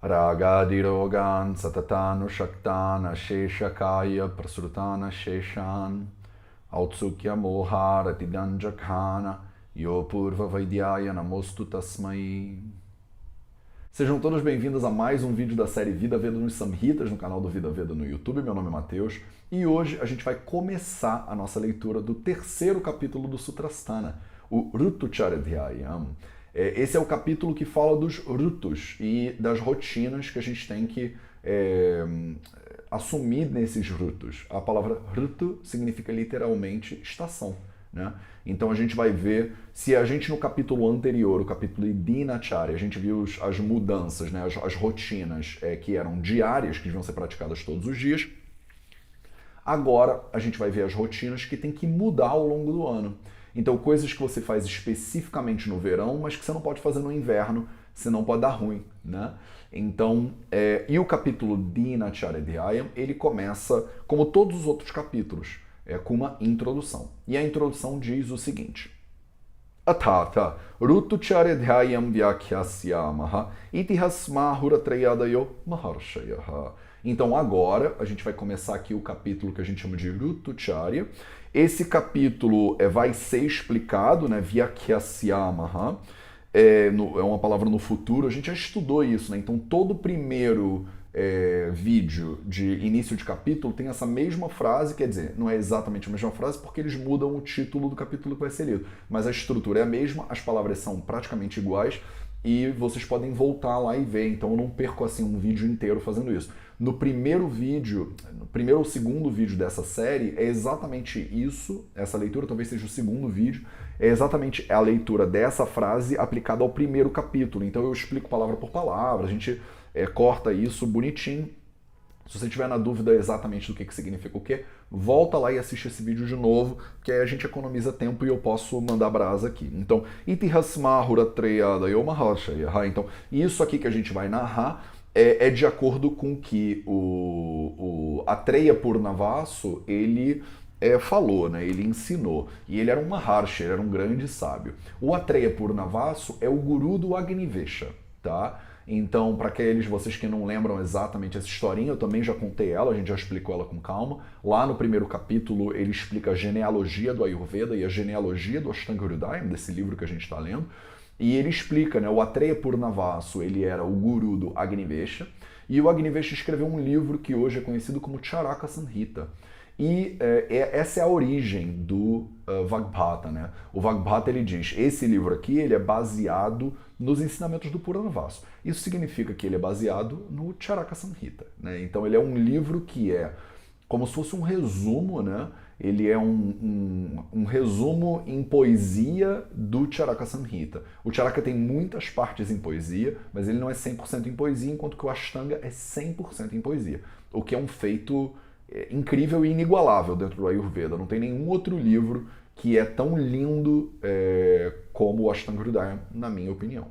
Ragadirogan satatanu shaktana sheshakaya prasrutana sheshan Autsukya moharatidanjakhana Yopurva Vaidyaya Namostu Tasmai. Sejam todos bem-vindos a mais um vídeo da série Vida Veda nos Samhitas no canal do Vida Veda no YouTube. Meu nome é Matheus e hoje a gente vai começar a nossa leitura do terceiro capítulo do Sutrasthana, o Rutucharadhyayam. Esse é o capítulo que fala dos rutus e das rotinas que a gente tem que assumir nesses rutus. A palavra rutu significa literalmente estação, né? Então a gente vai ver, se a gente no capítulo anterior, o capítulo Dinacharya, a gente viu as mudanças, né? as rotinas que eram diárias, que deviam ser praticadas todos os dias, agora a gente vai ver as rotinas que tem que mudar ao longo do ano. Então, coisas que você faz especificamente no verão, mas que você não pode fazer no inverno, senão pode dar ruim, né? Então, e o capítulo Dinacharya, ele começa, como todos os outros capítulos, com uma introdução. E a introdução diz o seguinte: Athatha Rutucharadhyayam vyakhyasyaamaha itihasmahuratrayadayo maharshayaha. Então agora a gente vai começar aqui o capítulo que a gente chama de Rutucharya. Esse capítulo vai ser explicado, né, Vyakhyasyaamaha, é uma palavra no futuro, a gente já estudou isso, né? Então todo o primeiro vídeo de início de capítulo tem essa mesma frase, quer dizer, não é exatamente a mesma frase porque eles mudam o título do capítulo que vai ser lido, mas a estrutura é a mesma, as palavras são praticamente iguais e vocês podem voltar lá e ver, então eu não perco assim um vídeo inteiro fazendo isso. No primeiro vídeo, no primeiro ou segundo vídeo dessa série, é exatamente isso, essa leitura, talvez seja o segundo vídeo, é exatamente a leitura dessa frase aplicada ao primeiro capítulo. Então eu explico palavra por palavra, a gente corta isso bonitinho. Se você tiver na dúvida exatamente do que significa o que, volta lá e assiste esse vídeo de novo, que aí a gente economiza tempo e eu posso mandar brasa aqui. Então, então, isso aqui que a gente vai narrar é de acordo com que o Atreya Purnavasu, ele falou, né? Ele ensinou. E ele era um Maharshi, ele era um grande sábio. O Atreya Purnavasu é o guru do Agnivesha, tá? Então, para aqueles de vocês que não lembram exatamente essa historinha, eu também já contei ela, a gente já explicou ela com calma. Lá no primeiro capítulo, ele explica a genealogia do Ayurveda e a genealogia do Ashtanga Hridayam, desse livro que a gente está lendo. E ele explica, né, o Atreya Purnavasu, ele era o guru do Agnivesha, e o Agnivesha escreveu um livro que hoje é conhecido como Charaka Samhita. E essa é a origem do Vagbhata, né? O Vagbhata, ele diz, esse livro aqui ele é baseado nos ensinamentos do Purnavasu. Isso significa que ele é baseado no Charaka Samhita, né? Então ele é um livro que é como se fosse um resumo, né? Ele é um resumo em poesia do Charaka Samhita. O Charaka tem muitas partes em poesia, mas ele não é 100% em poesia, enquanto que o Ashtanga é 100% em poesia. O que é um feito incrível e inigualável dentro do Ayurveda. Não tem nenhum outro livro que é tão lindo como o Ashtanga Hridayam, na minha opinião.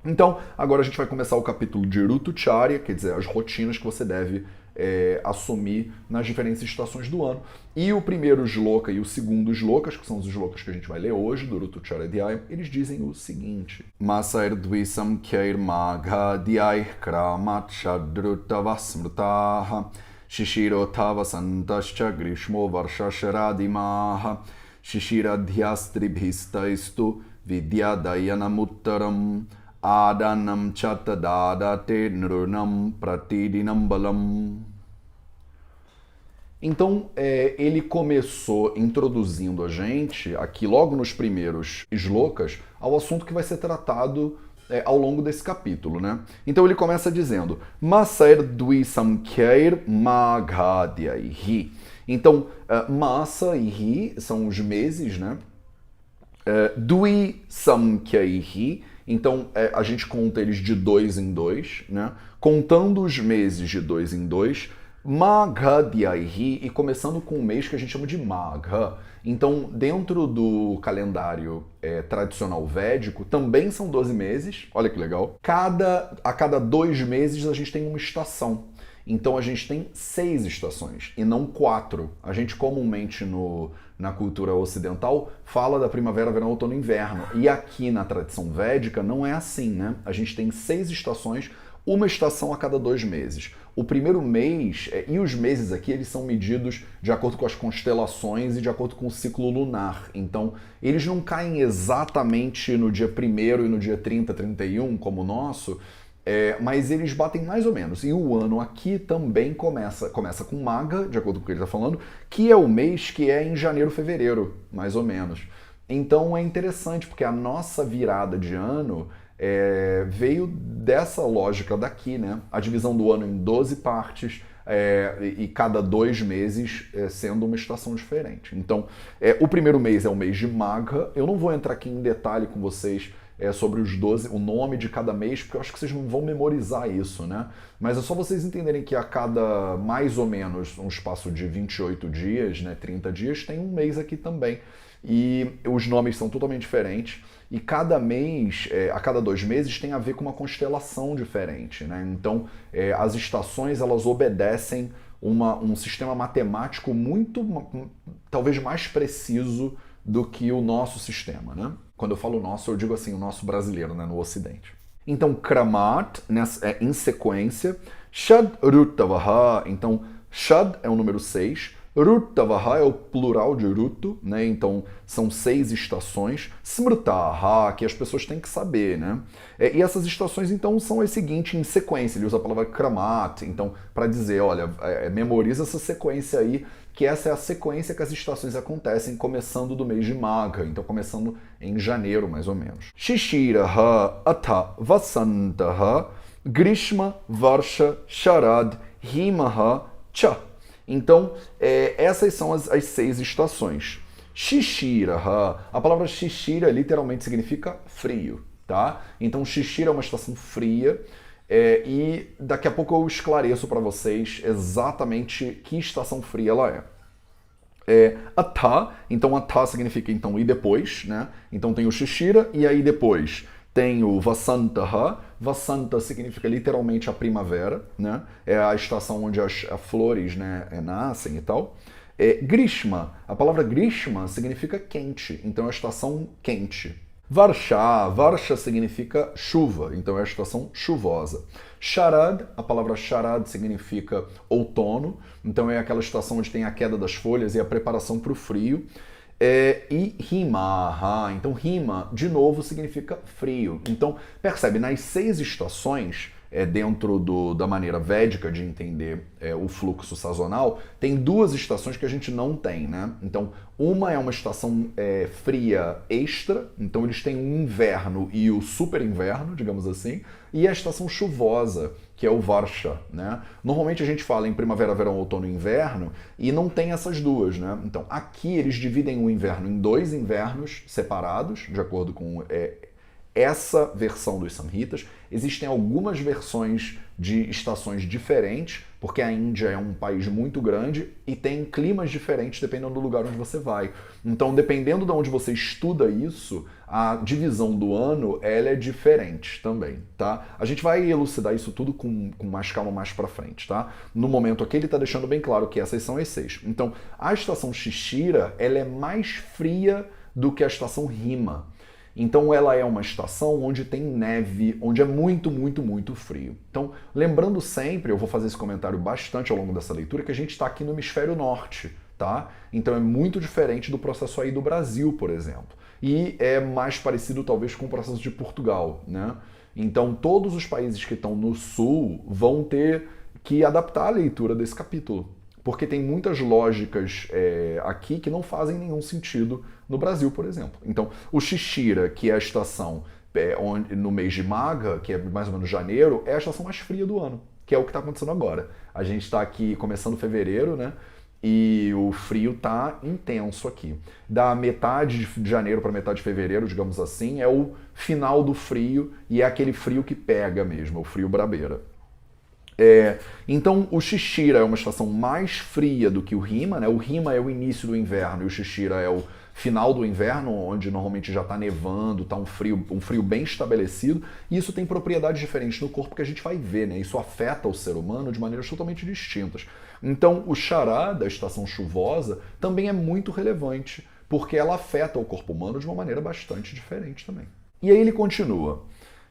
Então, agora a gente vai começar o capítulo de Rutucharya, quer dizer, as rotinas que você deve assumir nas diferentes estações do ano. E o primeiro shloka e o segundo shlokas, que são os shlokas que a gente vai ler hoje, do Rutucharadhyayam, eles dizem o seguinte: Masair dvisam kyair magha dhyai kramat shadrutavasmrtaha Shishirotava santascha grishmo varshasharadimaha Shishiradhyastribhistaistu vidyadayanamuttaram Adanam chatadadate nrunam pratidinam balam. Então, ele começou introduzindo a gente, aqui logo nos primeiros shlokas, ao assunto que vai ser tratado ao longo desse capítulo, né? Então ele começa dizendo Masair Dvisamkyair Maghadhyaihi. Então, Masa e Ri são os meses, né? Dvisamkyair, então a gente conta eles de 2 em 2, né? Contando os meses de 2 em 2, Maghadhyaihi, e começando com um mês que a gente chama de Magha. Então, dentro do calendário tradicional védico, também são 12 meses, olha que legal. A cada 2 meses a gente tem uma estação. Então a gente tem 6 estações e não 4. A gente comumente na cultura ocidental fala da primavera, verão, outono e inverno. E aqui na tradição védica não é assim, né? A gente tem 6 estações, uma estação a cada 2 meses. O primeiro mês, e os meses aqui, eles são medidos de acordo com as constelações e de acordo com o ciclo lunar. Então, eles não caem exatamente no dia 1º e no dia 30, 31, como o nosso, mas eles batem mais ou menos. E o ano aqui também começa com Magha, de acordo com o que ele está falando, que é o mês que é em janeiro, fevereiro, mais ou menos. Então é interessante, porque a nossa virada de ano veio dessa lógica daqui, né? A divisão do ano em 12 partes, e cada 2 meses sendo uma estação diferente. Então, o primeiro mês é o mês de Magha. Eu não vou entrar aqui em detalhe com vocês sobre os 12, o nome de cada mês, porque eu acho que vocês não vão memorizar isso, né? Mas é só vocês entenderem que a cada mais ou menos um espaço de 28 dias, né, 30 dias, tem um mês aqui também. E os nomes são totalmente diferentes. E cada mês, a cada 2 meses, tem a ver com uma constelação diferente, né? Então, as estações, elas obedecem um sistema matemático muito, talvez mais preciso do que o nosso sistema, né? Quando eu falo nosso, eu digo assim, o nosso brasileiro, né, no Ocidente. Então, Kramat, em sequência, Shad Rutavaha, então Shad é o número 6, Rutavaha é o plural de Rutu, né? Então são 6 estações. Smrtaha, que as pessoas têm que saber, né? E essas estações então são as seguintes em sequência. Ele usa a palavra Kramat, então para dizer, olha, memoriza essa sequência aí, que essa é a sequência que as estações acontecem, começando do mês de Magha, então começando em janeiro, mais ou menos. Shishiraha, Atha, Vasantaha, Grishma, Varsha, Sharad, Himaha, Cha. Então, essas são as 6 estações. Shishiraha, a palavra Shishira literalmente significa frio, tá? Então, Shishira é uma estação fria, e daqui a pouco eu esclareço para vocês exatamente que estação fria ela é. Atha, então Atha significa então e depois, né? Então tem o Shishira e aí depois tem o Vasantaha. Vasanta significa literalmente a primavera, né? É a estação onde as flores, né, nascem e tal. Grishma, a palavra Grishma significa quente, então é a estação quente. Varsha significa chuva, então é a estação chuvosa. Sharad, a palavra Sharad significa outono, então é aquela estação onde tem a queda das folhas e a preparação para o frio. E Himaha, então Hima, de novo, significa frio. Então, percebe, nas 6 estações, dentro da maneira védica de entender o fluxo sazonal, tem 2 estações que a gente não tem, né? Então, uma é uma estação fria extra, então eles têm um inverno e o super inverno, digamos assim, e a estação chuvosa, que é o Varsha, né? Normalmente a gente fala em primavera, verão, outono e inverno, e não tem essas 2, né? Então, aqui eles dividem o inverno em 2 invernos separados, de acordo com essa versão dos Samhitas. Existem algumas versões de estações diferentes, porque a Índia é um país muito grande e tem climas diferentes dependendo do lugar onde você vai. Então, dependendo de onde você estuda isso, a divisão do ano ela é diferente também, tá? A gente vai elucidar isso tudo com mais calma mais pra frente, tá? No momento aqui ele tá deixando bem claro que essas são as 6. Então, a estação Shishira, ela é mais fria do que a estação Hima. Então ela é uma estação onde tem neve, onde é muito, muito, muito frio. Então, lembrando sempre, eu vou fazer esse comentário bastante ao longo dessa leitura, que a gente está aqui no hemisfério norte, tá? Então é muito diferente do processo aí do Brasil, por exemplo. E é mais parecido talvez com o processo de Portugal, né? Então todos os países que estão no sul vão ter que adaptar a leitura desse capítulo, porque tem muitas lógicas aqui que não fazem nenhum sentido no Brasil, por exemplo. Então, o Shishira, que é a estação no mês de Magha, que é mais ou menos janeiro, é a estação mais fria do ano, que é o que está acontecendo agora. A gente está aqui começando fevereiro, né? E o frio tá intenso aqui. Da metade de janeiro para metade de fevereiro, digamos assim, é o final do frio e é aquele frio que pega mesmo, o frio brabeira. Então o Shishira é uma estação mais fria do que o Hima, né? O Hima é o início do inverno e o Shishira é o final do inverno, onde normalmente já está nevando, está um frio bem estabelecido, e isso tem propriedades diferentes no corpo que a gente vai ver, né? Isso afeta o ser humano de maneiras totalmente distintas. Então o Sharad, a estação chuvosa, também é muito relevante, porque ela afeta o corpo humano de uma maneira bastante diferente também. E aí ele continua.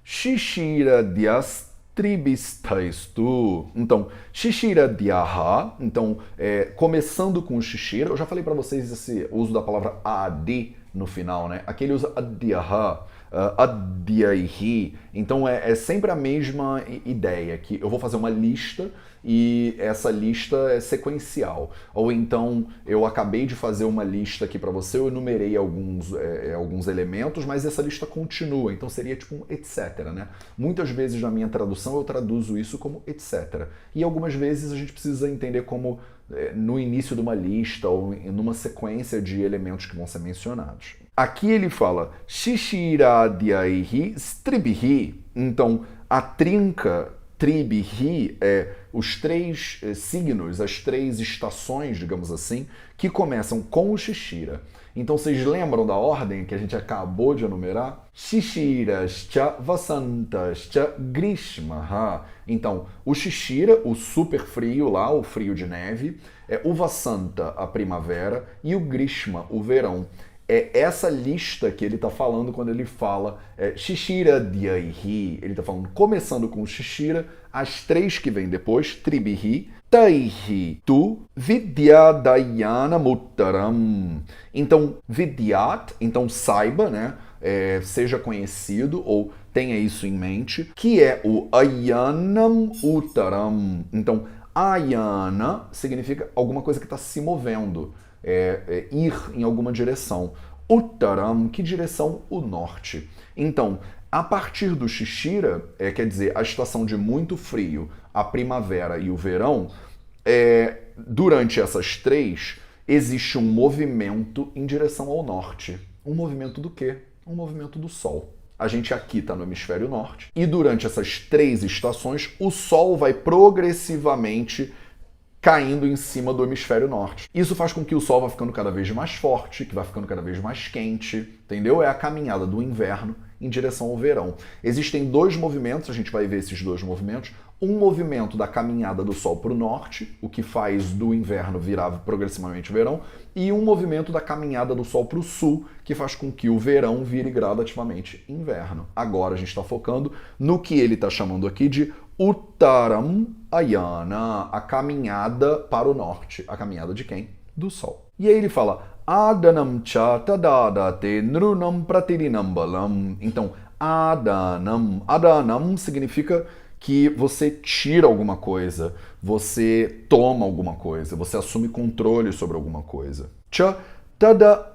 Shishira Dyas tribistaistu. Então, shishira dyaha. Então, começando com o shishira. Eu já falei para vocês esse uso da palavra adi no final, né? Aqui ele usa adyaha, adyaihi. Então, é sempre a mesma ideia, que eu vou fazer uma lista e essa lista é sequencial. Ou então, eu acabei de fazer uma lista aqui para você, eu enumerei alguns elementos, mas essa lista continua, então seria tipo um etc, né? Muitas vezes na minha tradução eu traduzo isso como etc. E algumas vezes a gente precisa entender como no início de uma lista ou numa sequência de elementos que vão ser mencionados. Aqui ele fala Shishiradyaihi Stribihi. Então, a trinca Tribihi é os três signos, as três estações, digamos assim, que começam com o Shishira. Então, vocês lembram da ordem que a gente acabou de enumerar? Shishirascha Vasantascha Grishmaha. Então, o Shishira, o super frio lá, o frio de neve, o Vasanta, a primavera, e o Grishma, o verão. É essa lista que ele está falando quando ele fala Shishira Dyaihi. Ele está falando, começando com o Shishira, as três que vêm depois, Tribihi, Taihi, Tu, Vidyadayana Muttaram. Então, Vidyat, então saiba, né? Seja conhecido ou tenha isso em mente, que é o Ayanam Uttaram. Então, Ayana significa alguma coisa que está se movendo. Ir em alguma direção. Uttaram, que direção? O norte. Então, a partir do Shishira, quer dizer, a estação de muito frio, a primavera e o verão, durante essas três, existe um movimento em direção ao norte. Um movimento do quê? Um movimento do Sol. A gente aqui está no hemisfério norte, e durante essas três estações, o Sol vai progressivamente caindo em cima do hemisfério norte. Isso faz com que o Sol vá ficando cada vez mais forte, que vai ficando cada vez mais quente, entendeu? É a caminhada do inverno em direção ao verão. Existem dois movimentos, a gente vai ver esses dois movimentos. Um movimento da caminhada do Sol para o norte, o que faz do inverno virar progressivamente verão, e um movimento da caminhada do Sol para o sul, que faz com que o verão vire gradativamente inverno. Agora a gente está focando no que ele está chamando aqui de Uttaram Ayana, a caminhada para o norte. A caminhada de quem? Do Sol. E aí ele fala Adanam cha tadadate nrunam pratirinam balam. Então, Adanam. Adanam significa que você tira alguma coisa, você toma alguma coisa, você assume controle sobre alguma coisa. Cha tada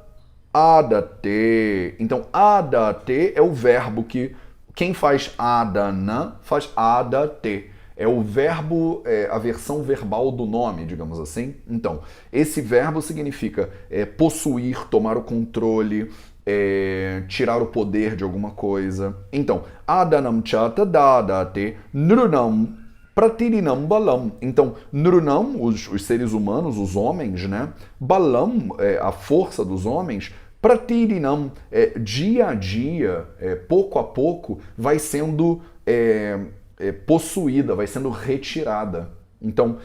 adate. Então, adate é o verbo que quem faz adana faz adate. É o verbo, a versão verbal do nome, digamos assim. Então, esse verbo significa possuir, tomar o controle, tirar o poder de alguma coisa. Então, adanam chata dadate nrunam pratirinam balam. Então, nrunam, os seres humanos, os homens, né? Balam, a força dos homens, pratirinam, dia a dia, pouco a pouco, vai sendo possuída, vai sendo retirada. Então,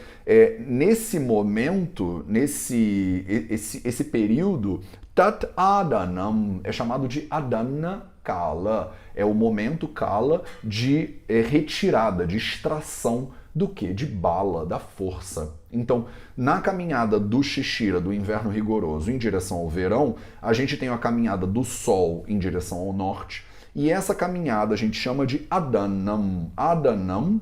nesse momento, esse período, Tat Adanam é chamado de Adana Kala. É o momento Kala de retirada, de extração do quê? De bala, da força. Então, na caminhada do Shishira, do inverno rigoroso, em direção ao verão, a gente tem a caminhada do Sol em direção ao norte. E essa caminhada a gente chama de Adanam. Adanam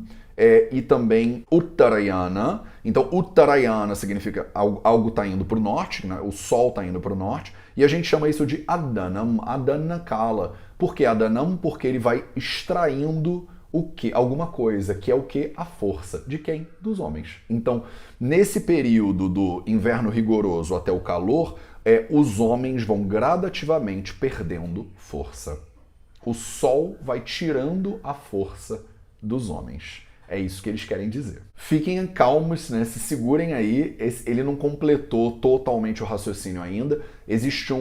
e também Uttarayana. Então, Uttarayana significa algo está indo para o norte, né? O Sol está indo para o norte. E a gente chama isso de Adanam, Adanakala. Por que Adanam? Porque ele vai extraindo o que? Alguma coisa, que é o que? A força. De quem? Dos homens. Então, nesse período do inverno rigoroso até o calor, os homens vão gradativamente perdendo força. O Sol vai tirando a força dos homens. É isso que eles querem dizer. Fiquem calmos, né? Se segurem aí. Ele não completou totalmente o raciocínio ainda. Existe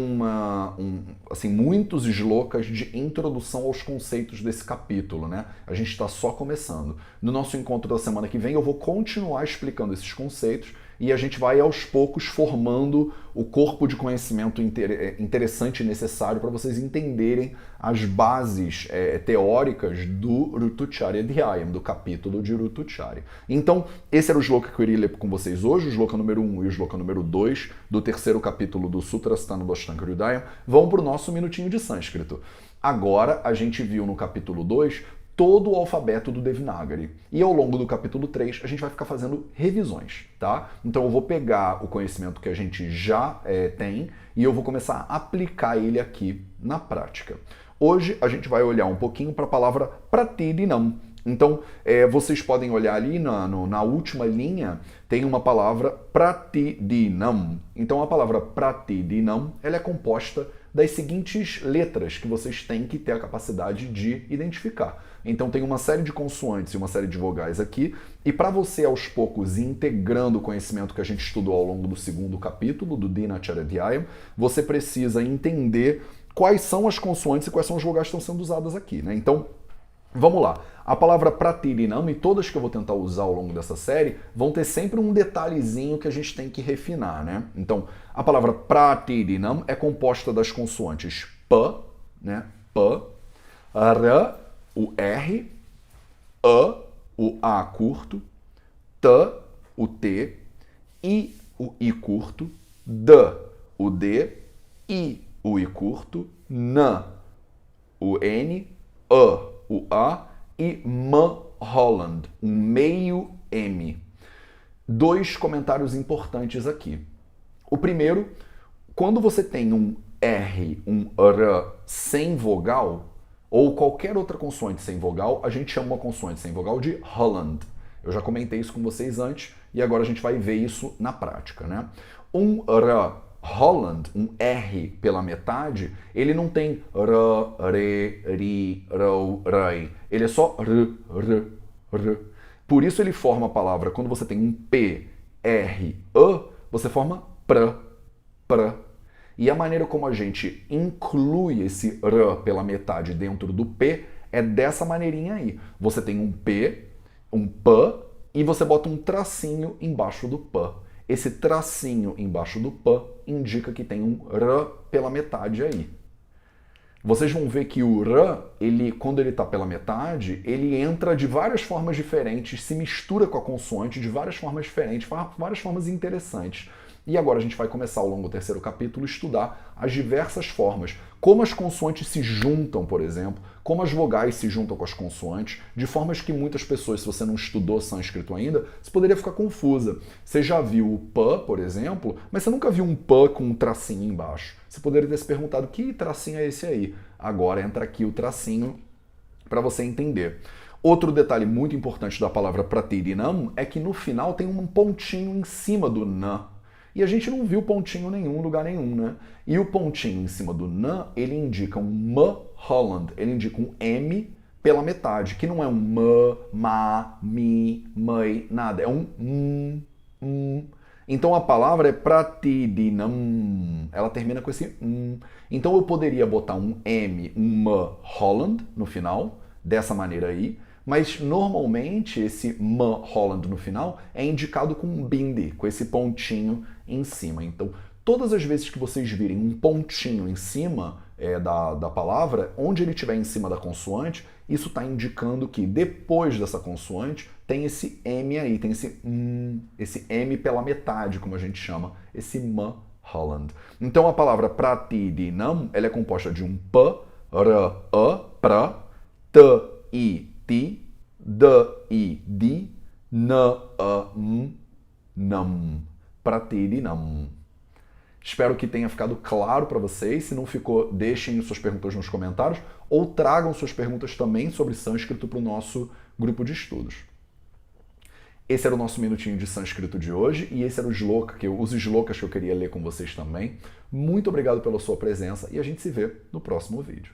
assim, muitos slocas de introdução aos conceitos desse capítulo, né? A gente está só começando. No nosso encontro da semana que vem, eu vou continuar explicando esses conceitos e a gente vai aos poucos formando o corpo de conhecimento interessante e necessário para vocês entenderem as bases teóricas do Rutucharya Dhyayam, do capítulo de Rutucharya. Então, esse era o shloka que eu iria ler com vocês hoje, o shloka número 1 e o shloka número 2 do terceiro capítulo do Sutrasthana do Ashtanga Hridayam. Vão para o nosso minutinho de sânscrito. Agora, a gente viu no capítulo 2 todo o alfabeto do Devanagari. E ao longo do capítulo 3, a gente vai ficar fazendo revisões, tá? Então eu vou pegar o conhecimento que a gente já tem e eu vou começar a aplicar ele aqui na prática. Hoje a gente vai olhar um pouquinho para a palavra Pratidinam. Então, vocês podem olhar ali na última linha, tem uma palavra Pratidinam. Então a palavra Pratidinam, ela é composta das seguintes letras que vocês têm que ter a capacidade de identificar. Então tem uma série de consoantes e uma série de vogais aqui, e para você aos poucos ir integrando o conhecimento que a gente estudou ao longo do segundo capítulo do Dinacharya Dhyayam, você precisa entender quais são as consoantes e quais são as vogais que estão sendo usadas aqui, né? Então, vamos lá. A palavra Pratidinam, e todas que eu vou tentar usar ao longo dessa série, vão ter sempre um detalhezinho que a gente tem que refinar, né? Então, a palavra Pratidinam é composta das consoantes P, né? P, R, o R, A, o A curto, T, o T, I, o I curto, D, o D, I, o I curto, N, o N, A, o A e M Holland, um meio M. Dois comentários importantes aqui. O primeiro, quando você tem um R, um R sem vogal, ou qualquer outra consoante sem vogal, a gente chama uma consoante sem vogal de Holland. Eu já comentei isso com vocês antes e agora a gente vai ver isso na prática, né? Um R Holland, um R pela metade, ele não tem R, Re, Ri, Rou, Rei. Ele é só R, R, R. Por isso ele forma a palavra, quando você tem um P, R, A, você forma PR, PR. E a maneira como a gente inclui esse R pela metade dentro do P é dessa maneirinha aí. Você tem um P, um P, e você bota um tracinho embaixo do P. Esse tracinho embaixo do P indica que tem um R pela metade aí. Vocês vão ver que o R, quando ele está pela metade, ele entra de várias formas diferentes, se mistura com a consoante de várias formas diferentes, várias formas interessantes. E agora a gente vai começar ao longo do terceiro capítulo a estudar as diversas formas, como as consoantes se juntam, por exemplo, como as vogais se juntam com as consoantes, de formas que muitas pessoas, se você não estudou sânscrito ainda, você poderia ficar confusa. Você já viu o P, por exemplo, mas você nunca viu um P com um tracinho embaixo. Você poderia ter se perguntado, que tracinho é esse aí? Agora entra aqui o tracinho para você entender. Outro detalhe muito importante da palavra Pratidinam é que no final tem um pontinho em cima do na. E a gente não viu pontinho nenhum em lugar nenhum, né? E o pontinho em cima do na, ele indica um M Holland, ele indica um M pela metade, que não é um M, Ma, Mi, Mei, nada, é um Então a palavra é Pratidinam, ela termina com esse Então eu poderia botar um M, um M Holland no final, dessa maneira aí, mas normalmente esse M Holland no final é indicado com um bindi, com esse pontinho em cima. Então, todas as vezes que vocês virem um pontinho em cima da palavra, onde ele estiver em cima da consoante, isso está indicando que depois dessa consoante tem esse M aí, tem esse M pela metade, como a gente chama, esse M Holland. Então a palavra Pratidinam, ela é composta de um P, R, A, pra, T, I, Ti, D, I, Di, N, A, M, Nam. Pratidinam. Espero que tenha ficado claro para vocês. Se não ficou, deixem suas perguntas nos comentários ou tragam suas perguntas também sobre sânscrito para o nosso grupo de estudos. Esse era o nosso minutinho de sânscrito de hoje e esse era os shlokas que eu queria ler com vocês também. Muito obrigado pela sua presença e a gente se vê no próximo vídeo.